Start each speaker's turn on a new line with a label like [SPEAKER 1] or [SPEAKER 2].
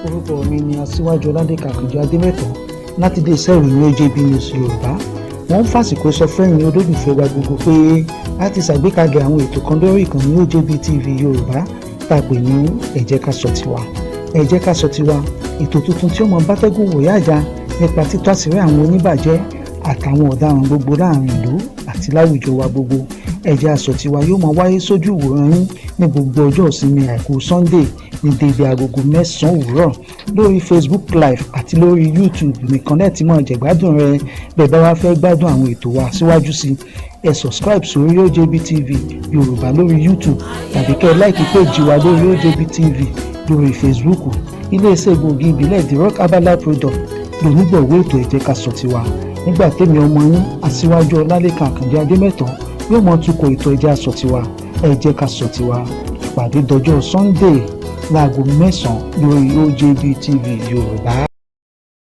[SPEAKER 1] Orúkọ mi ni Aṣíwájú Ọládélé Àkànjí Adémẹ́tàn láti ilé iṣẹ́ ìròyìn OJB Yorùbá. Wọ́n ń fàsìkò sọ fẹ́yìn olólùfẹ́ wa gbogbo pé a ti ṣàgbékalẹ̀ àwọn ètò kan lórí ìkànnì OJB Tv Yorùbá tá a pè ní Ẹ jẹ́ ká sọ tiwa. Ẹ jẹ́ ká sọ tiwa, ètò tuntun tí ó mọ bátẹ́gùn wòye àjà nípa títọ́ àṣírí àwọn oníbàjẹ́ àtàwọn ọ̀daràn gbogbo láàrin ìlú àti láwùjọ wa gbogbo. Ẹ jẹ́ ká sọ tiwa yóò mọ wáyé sójú ìwòran yín ní gbogbo ọjọ́ ìsinmi àìkú Sunday ní dédé agogo 9 òwúrọ̀ lórí Facebook Live àti lórí YouTube nìkan náà tí mọ̀ jẹ̀gbádùn rẹ̀. Bẹ́ẹ̀ bá wá fẹ́ gbádùn àwọn ètò wa síwájú sí ẹ subscribe sórí OJB TV Yorùbá lórí YouTube tàbí kẹ́ ẹ láìkí péjì wa lórí OJB TV lórí Facebook. Iléeṣẹ́ egbòogi ìbílẹ̀ The Rock Herbal Product lónígbọ̀wọ́ ètò Ẹ jẹ́ ká sọ tiwa. Nígbà tèmi ọmọ yín Aṣíwájú Ọládélé Àkànjí Adémẹ́tàn yóò mọ tukọ̀ ètò Ẹ jẹ́ ká sọ tiwa. Ẹ jẹ́ ká sọ tiwa. Ìpàdé dọjọ́ Sunday láago 9 lórí OJB TV Yorùbá.